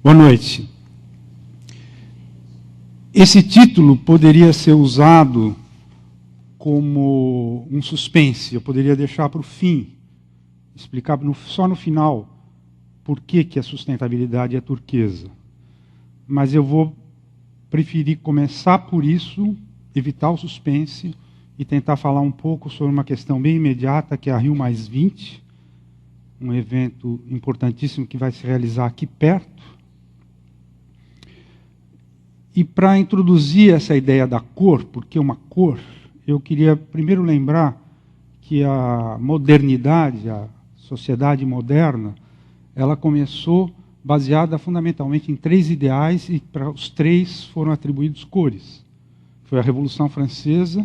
Boa noite. Esse título poderia ser usado como um suspense. Eu poderia deixar para o fim, explicar só no final por que a sustentabilidade é turquesa. Mas eu vou preferir começar por isso, evitar o suspense e tentar falar um pouco sobre uma questão bem imediata, que é a Rio+20, um evento importantíssimo que vai se realizar aqui perto. E para introduzir essa ideia da cor, porque uma cor, eu queria primeiro lembrar que a modernidade, a sociedade moderna, ela começou baseada fundamentalmente em três ideais e para os três foram atribuídos cores. Foi a Revolução Francesa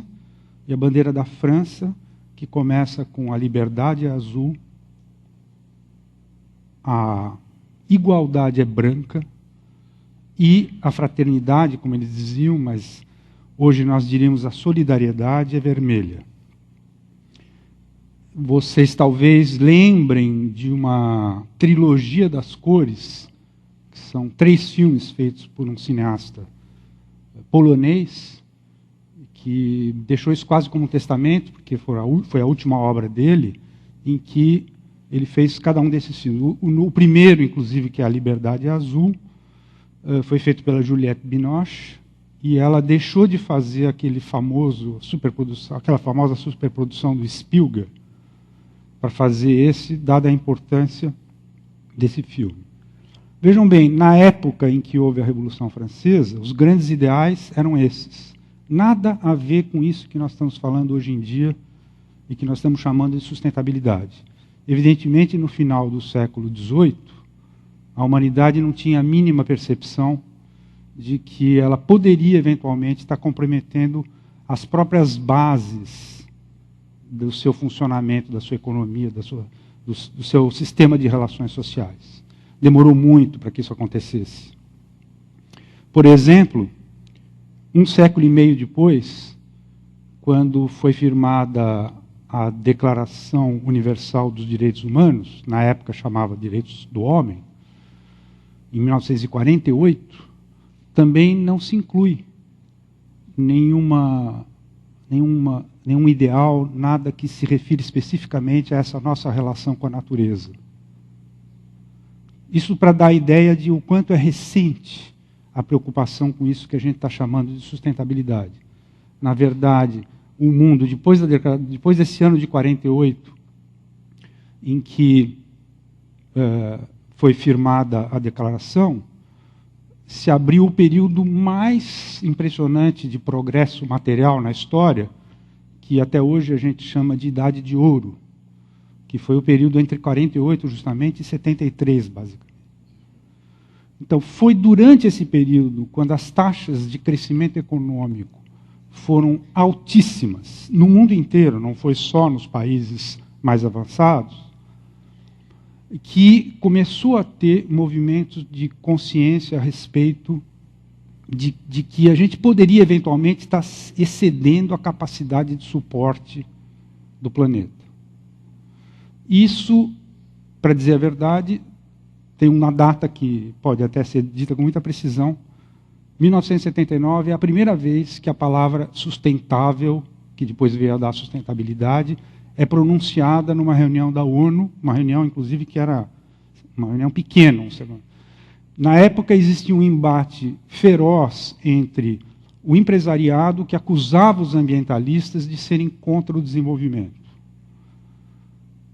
e a bandeira da França, que começa com a liberdade é azul, a igualdade é branca, e a fraternidade, como eles diziam, mas hoje nós diríamos a solidariedade é vermelha. Vocês talvez lembrem de uma trilogia das cores, que são 3 filmes feitos por um cineasta polonês, que deixou isso quase como um testamento, porque foi a última obra dele, em que ele fez cada um desses filmes. O primeiro, inclusive, que é A Liberdade é Azul, foi feito pela Juliette Binoche, e ela deixou de fazer aquela famosa superprodução do Spielberg para fazer esse, dada a importância desse filme. Vejam bem, na época em que houve a Revolução Francesa, os grandes ideais eram esses. Nada a ver com isso que nós estamos falando hoje em dia e que nós estamos chamando de sustentabilidade. Evidentemente, no final do século XVIII, a humanidade não tinha a mínima percepção de que ela poderia, eventualmente, estar comprometendo as próprias bases do seu funcionamento, da sua economia, do seu sistema de relações sociais. Demorou muito para que isso acontecesse. Por exemplo, 1 século e meio depois, quando foi firmada a Declaração Universal dos Direitos Humanos, na época chamava Direitos do Homem, em 1948, também não se inclui nenhum ideal, nada que se refira especificamente a essa nossa relação com a natureza. Isso para dar a ideia de o quanto é recente a preocupação com isso que a gente está chamando de sustentabilidade. Na verdade, o mundo, depois desse ano de 48, em que foi firmada a declaração, se abriu o período mais impressionante de progresso material na história, que até hoje a gente chama de Idade de Ouro, que foi o período entre 48 justamente e 73, basicamente. Então, foi durante esse período, quando as taxas de crescimento econômico foram altíssimas, no mundo inteiro, não foi só nos países mais avançados, que começou a ter movimentos de consciência a respeito de que a gente poderia, eventualmente, estar excedendo a capacidade de suporte do planeta. Isso, para dizer a verdade, tem uma data que pode até ser dita com muita precisão. 1979 é a primeira vez que a palavra sustentável, que depois veio a dar sustentabilidade, é pronunciada numa reunião da ONU, uma reunião, inclusive, que era uma reunião pequena. Na época, existia um embate feroz entre o empresariado, que acusava os ambientalistas de serem contra o desenvolvimento.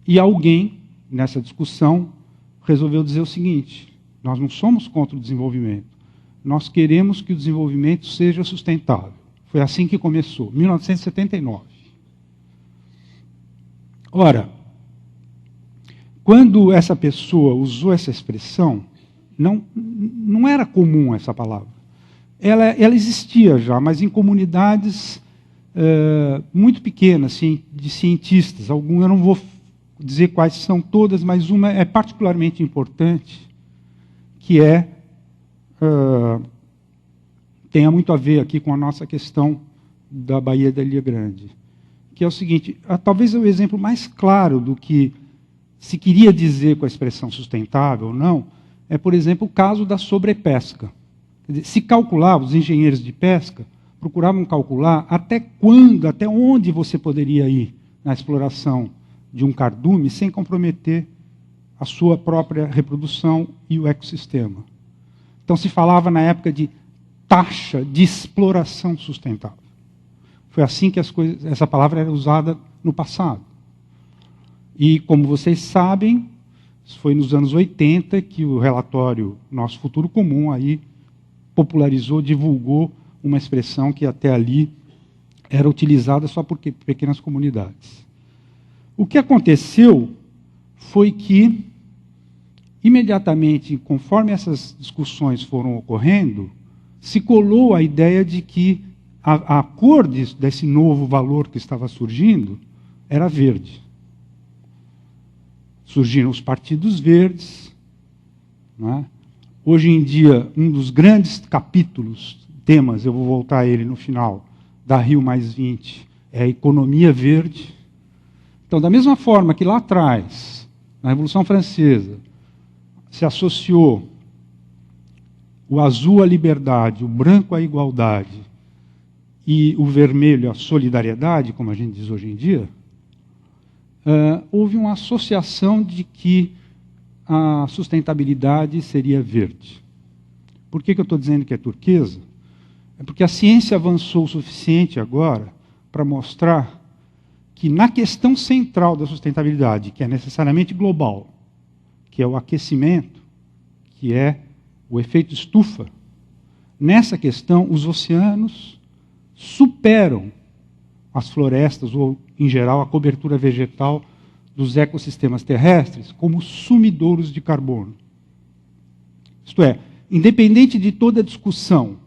E alguém, nessa discussão, resolveu dizer o seguinte: nós não somos contra o desenvolvimento, nós queremos que o desenvolvimento seja sustentável. Foi assim que começou, 1979. Ora, quando essa pessoa usou essa expressão, não era comum essa palavra. Ela existia já, mas em comunidades muito pequenas, de cientistas. Eu não vou dizer quais são todas, mas uma é particularmente importante, que tenha muito a ver aqui com a nossa questão da Baía da Ilha Grande, que é o seguinte: talvez é o exemplo mais claro do que se queria dizer com a expressão sustentável ou não, é, por exemplo, o caso da sobrepesca. Quer dizer, se calculava, os engenheiros de pesca procuravam calcular até quando, até onde você poderia ir na exploração de um cardume sem comprometer a sua própria reprodução e o ecossistema. Então se falava na época de taxa de exploração sustentável. Foi assim que essa palavra era usada no passado. E, como vocês sabem, foi nos anos 80 que o relatório Nosso Futuro Comum aí popularizou, divulgou uma expressão que até ali era utilizada só por pequenas comunidades. O que aconteceu foi que, imediatamente, conforme essas discussões foram ocorrendo, se colou a ideia de que a cor desse novo valor que estava surgindo era verde. Surgiram os partidos verdes. Não é? Hoje em dia, um dos grandes capítulos, temas, eu vou voltar a ele no final, da Rio+20, é a economia verde. Então, da mesma forma que lá atrás, na Revolução Francesa, se associou o azul à liberdade, o branco à igualdade e o vermelho à solidariedade, como a gente diz hoje em dia, houve uma associação de que a sustentabilidade seria verde. Por que eu estou dizendo que é turquesa? É porque a ciência avançou o suficiente agora para mostrar que na questão central da sustentabilidade, que é necessariamente global, que é o aquecimento, que é o efeito estufa, nessa questão os oceanos superam as florestas, ou, em geral, a cobertura vegetal dos ecossistemas terrestres como sumidouros de carbono. Isto é, independente de toda a discussão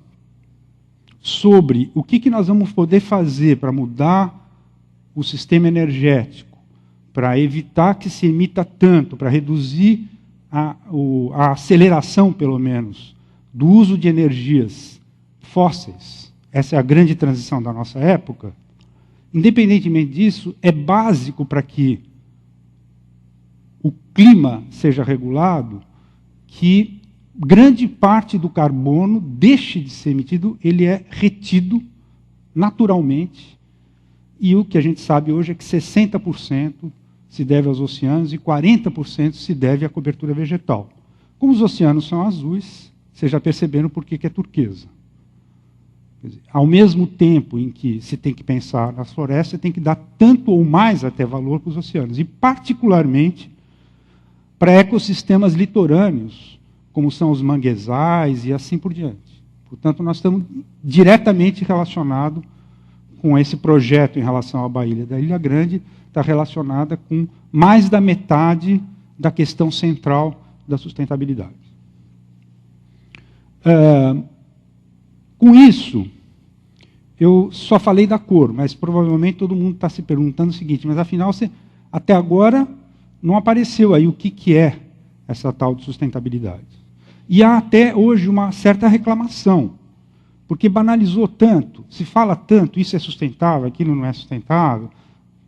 sobre o que nós vamos poder fazer para mudar o sistema energético, para evitar que se emita tanto, para reduzir a aceleração, pelo menos, do uso de energias fósseis, essa é a grande transição da nossa época, independentemente disso, é básico para que o clima seja regulado, que grande parte do carbono deixe de ser emitido, ele é retido naturalmente, e o que a gente sabe hoje é que 60% se deve aos oceanos e 40% se deve à cobertura vegetal. Como os oceanos são azuis, vocês já perceberam por que é turquesa. Quer dizer, ao mesmo tempo em que se tem que pensar nas florestas, você tem que dar tanto ou mais até valor para os oceanos, e particularmente para ecossistemas litorâneos, como são os manguezais e assim por diante. Portanto, nós estamos diretamente relacionados com esse projeto em relação à Baía da Ilha Grande, está relacionada com mais da metade da questão central da sustentabilidade. Com isso, eu só falei da cor, mas provavelmente todo mundo está se perguntando o seguinte, mas afinal, até agora não apareceu aí o que é essa tal de sustentabilidade. E há até hoje uma certa reclamação, porque banalizou tanto, se fala tanto, isso é sustentável, aquilo não é sustentável,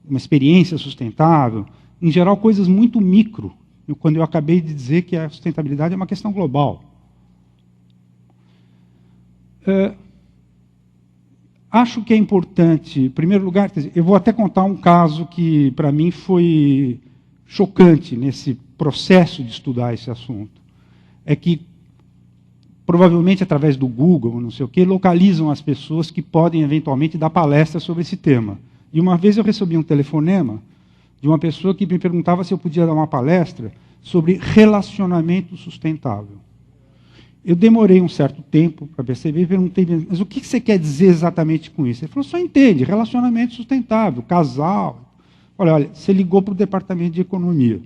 uma experiência sustentável, em geral coisas muito micro, quando eu acabei de dizer que a sustentabilidade é uma questão global. Acho que é importante, em primeiro lugar, quer dizer, eu vou até contar um caso que para mim foi chocante nesse processo de estudar esse assunto. É que, provavelmente através do Google, não sei o quê, localizam as pessoas que podem eventualmente dar palestras sobre esse tema. E uma vez eu recebi um telefonema de uma pessoa que me perguntava se eu podia dar uma palestra sobre relacionamento sustentável. Eu demorei um certo tempo para perceber e perguntei, mas o que você quer dizer exatamente com isso? Ele falou, só entende, relacionamento sustentável, casal. Olha, você ligou para o Departamento de Economia.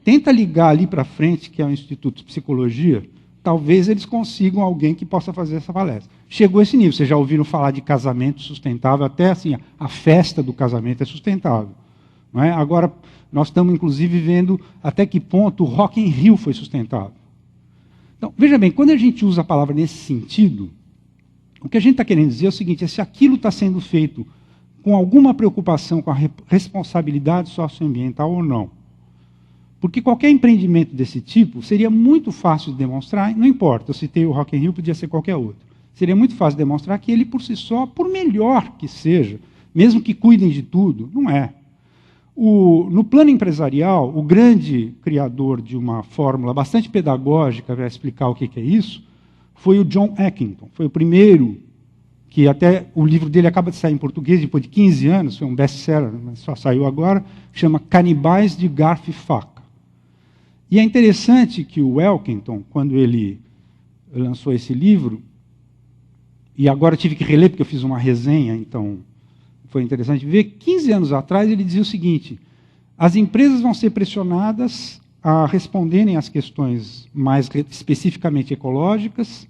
Tenta ligar ali para frente, que é o Instituto de Psicologia, talvez eles consigam alguém que possa fazer essa palestra. Chegou esse nível, vocês já ouviram falar de casamento sustentável, até assim, a festa do casamento é sustentável. Não é? Agora, nós estamos, inclusive, vendo até que ponto o Rock in Rio foi sustentável. Então, veja bem, quando a gente usa a palavra nesse sentido, o que a gente está querendo dizer é o seguinte, é se aquilo está sendo feito com alguma preocupação com a responsabilidade socioambiental ou não. Porque qualquer empreendimento desse tipo seria muito fácil de demonstrar, não importa, eu citei o Rock in Rio, podia ser qualquer outro. Seria muito fácil de demonstrar que ele, por si só, por melhor que seja, mesmo que cuidem de tudo, não é. No plano empresarial, o grande criador de uma fórmula bastante pedagógica para explicar o que é isso, foi o John Eckington. Foi o primeiro, que até o livro dele acaba de sair em português, depois de 15 anos, foi um best-seller, mas só saiu agora, chama Canibais de Garfo e Faca. E é interessante que o Elkington, quando ele lançou esse livro, e agora tive que reler porque eu fiz uma resenha, então foi interessante ver, 15 anos atrás ele dizia o seguinte: as empresas vão ser pressionadas a responderem às questões mais especificamente ecológicas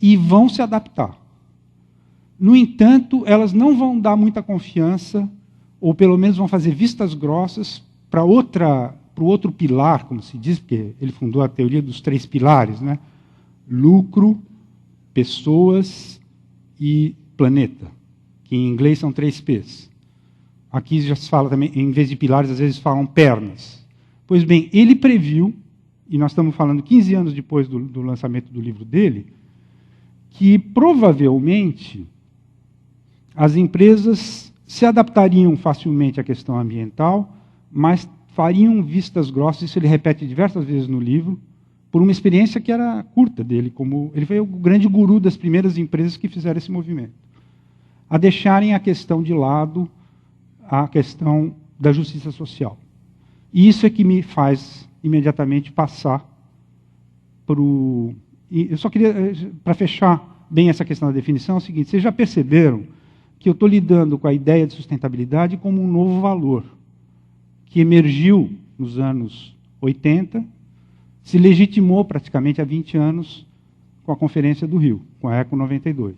e vão se adaptar. No entanto, elas não vão dar muita confiança, ou pelo menos vão fazer vistas grossas para o outro pilar, como se diz, porque ele fundou a teoria dos 3 pilares, né? Lucro, pessoas e planeta, que em inglês são 3 P's. Aqui já se fala também, em vez de pilares, às vezes falam pernas. Pois bem, ele previu, e nós estamos falando 15 anos depois do lançamento do livro dele, que provavelmente as empresas se adaptariam facilmente à questão ambiental, mas fariam vistas grossas, isso ele repete diversas vezes no livro, por uma experiência que era curta dele, como ele foi o grande guru das primeiras empresas que fizeram esse movimento, a deixarem a questão de lado, a questão da justiça social. E isso é que me faz imediatamente passar para o... Eu só queria, para fechar bem essa questão da definição, é o seguinte: vocês já perceberam que eu estou lidando com a ideia de sustentabilidade como um novo valor, que emergiu nos anos 80, se legitimou praticamente há 20 anos com a Conferência do Rio, com a ECO 92.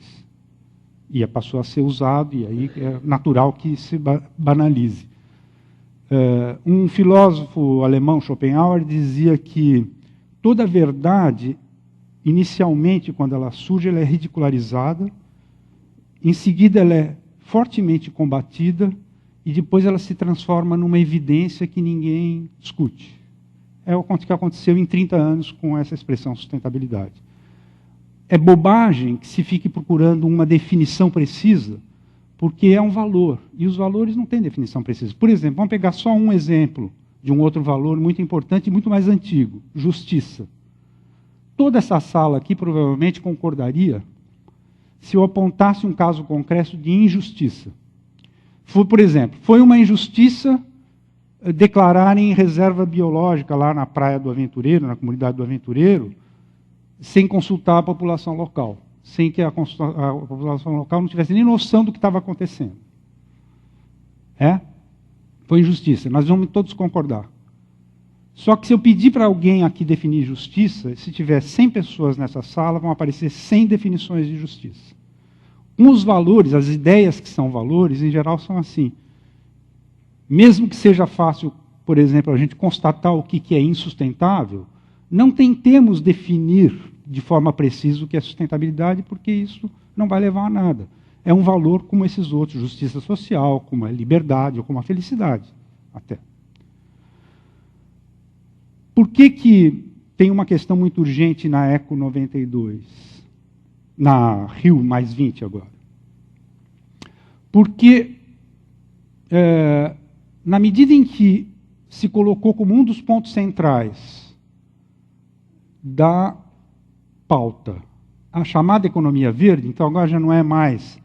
E passou a ser usado, e aí é natural que se banalize. Um filósofo alemão, Schopenhauer, dizia que toda verdade, inicialmente, quando ela surge, ela é ridicularizada, em seguida ela é fortemente combatida, e depois ela se transforma numa evidência que ninguém discute. É o que aconteceu em 30 anos com essa expressão sustentabilidade. É bobagem que se fique procurando uma definição precisa, porque é um valor, e os valores não têm definição precisa. Por exemplo, vamos pegar só um exemplo de um outro valor muito importante e muito mais antigo: justiça. Toda essa sala aqui provavelmente concordaria se eu apontasse um caso concreto de injustiça. Por exemplo, foi uma injustiça declararem reserva biológica lá na Praia do Aventureiro, na comunidade do Aventureiro, sem consultar a população local, sem que a população local não tivesse nem noção do que estava acontecendo. Foi injustiça, nós vamos todos concordar. Só que se eu pedir para alguém aqui definir justiça, se tiver 100 pessoas nessa sala, vão aparecer 100 definições de justiça. Os valores, as ideias que são valores, em geral são assim. Mesmo que seja fácil, por exemplo, a gente constatar o que é insustentável, não tentemos definir de forma precisa o que é sustentabilidade, porque isso não vai levar a nada. É um valor como esses outros, justiça social, como a liberdade ou como a felicidade, até. Por que tem uma questão muito urgente na ECO 92? Na Rio mais 20 agora? Porque, na medida em que se colocou como um dos pontos centrais da pauta a chamada economia verde, então agora já não é mais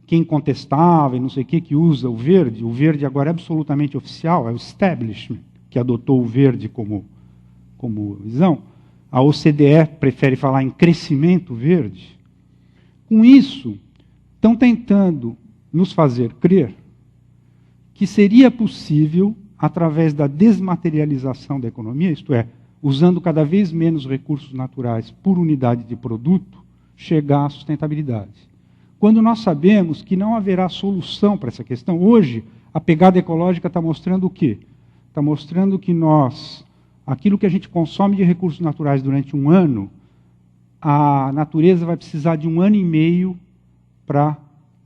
quem contestava e não sei o que usa o verde agora é absolutamente oficial, é o establishment que adotou o verde como visão. A OCDE prefere falar em crescimento verde. Com isso, estão tentando nos fazer crer que seria possível, através da desmaterialização da economia, isto é, usando cada vez menos recursos naturais por unidade de produto, chegar à sustentabilidade. Quando nós sabemos que não haverá solução para essa questão, hoje a pegada ecológica está mostrando o quê? Está mostrando que aquilo que a gente consome de recursos naturais durante um ano, a natureza vai precisar de 1 ano e meio para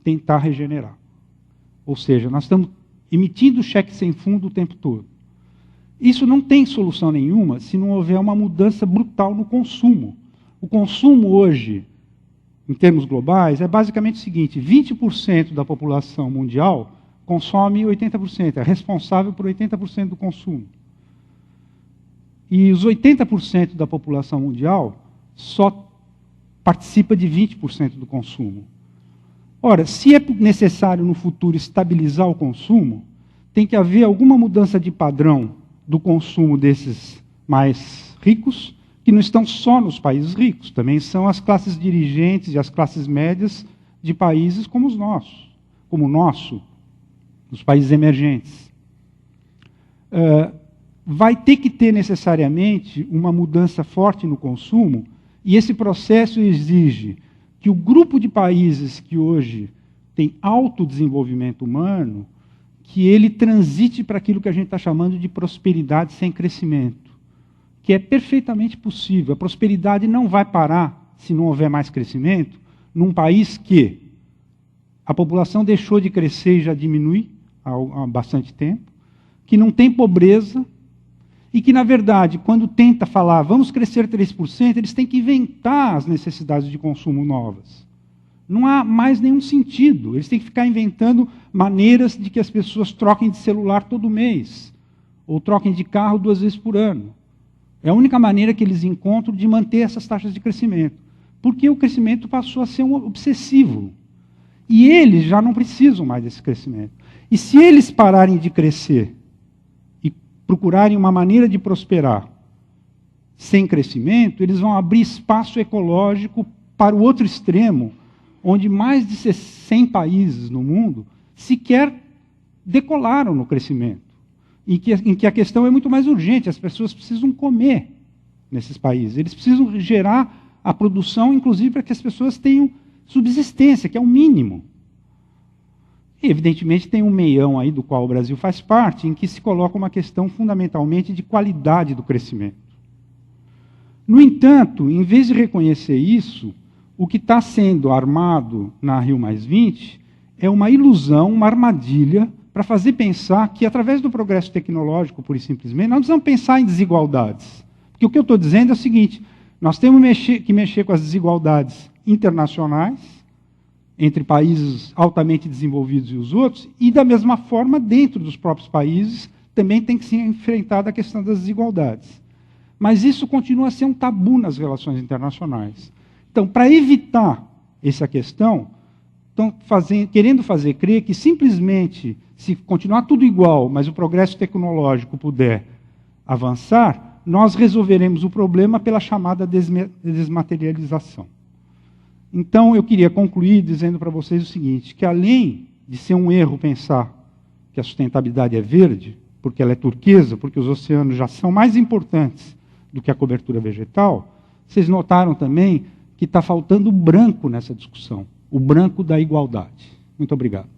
tentar regenerar. Ou seja, nós estamos emitindo cheque sem fundo o tempo todo. Isso não tem solução nenhuma se não houver uma mudança brutal no consumo. O consumo hoje, em termos globais, é basicamente o seguinte: 20% da população mundial consome 80%, é responsável por 80% do consumo. E os 80% da população mundial só participa de 20% do consumo. Ora, se é necessário no futuro estabilizar o consumo, tem que haver alguma mudança de padrão do consumo desses mais ricos, que não estão só nos países ricos, também são as classes dirigentes e as classes médias de países como os nossos, como o nosso, os países emergentes. Vai ter que ter necessariamente uma mudança forte no consumo, e esse processo exige que o grupo de países que hoje tem alto desenvolvimento humano, que ele transite para aquilo que a gente está chamando de prosperidade sem crescimento, que é perfeitamente possível. A prosperidade não vai parar, se não houver mais crescimento, num país que a população deixou de crescer e já diminui há bastante tempo, que não tem pobreza, e que, na verdade, quando tenta falar, vamos crescer 3%, eles têm que inventar as necessidades de consumo novas. Não há mais nenhum sentido. Eles têm que ficar inventando maneiras de que as pessoas troquem de celular todo mês, ou troquem de carro 2 vezes por ano. É a única maneira que eles encontram de manter essas taxas de crescimento. Porque o crescimento passou a ser um obsessivo. E eles já não precisam mais desse crescimento. E se eles pararem de crescer e procurarem uma maneira de prosperar sem crescimento, eles vão abrir espaço ecológico para o outro extremo, onde mais de 100 países no mundo sequer decolaram no crescimento, em que a questão é muito mais urgente. As pessoas precisam comer nesses países, eles precisam gerar a produção, inclusive, para que as pessoas tenham subsistência, que é o mínimo. E, evidentemente, tem um meião aí, do qual o Brasil faz parte, em que se coloca uma questão fundamentalmente de qualidade do crescimento. No entanto, em vez de reconhecer isso, o que está sendo armado na Rio+20 é uma ilusão, uma armadilha, para fazer pensar que, através do progresso tecnológico, pura e simplesmente, nós precisamos pensar em desigualdades. Porque o que eu estou dizendo é o seguinte: nós temos que mexer com as desigualdades internacionais, entre países altamente desenvolvidos e os outros, e, da mesma forma, dentro dos próprios países, também tem que se enfrentar a questão das desigualdades. Mas isso continua a ser um tabu nas relações internacionais. Então, para evitar essa questão, estão querendo fazer crer que simplesmente, se continuar tudo igual, mas o progresso tecnológico puder avançar, nós resolveremos o problema pela chamada desmaterialização. Então, eu queria concluir dizendo para vocês o seguinte, que além de ser um erro pensar que a sustentabilidade é verde, porque ela é turquesa, porque os oceanos já são mais importantes do que a cobertura vegetal, vocês notaram também que está faltando o branco nessa discussão, o branco da igualdade. Muito obrigado.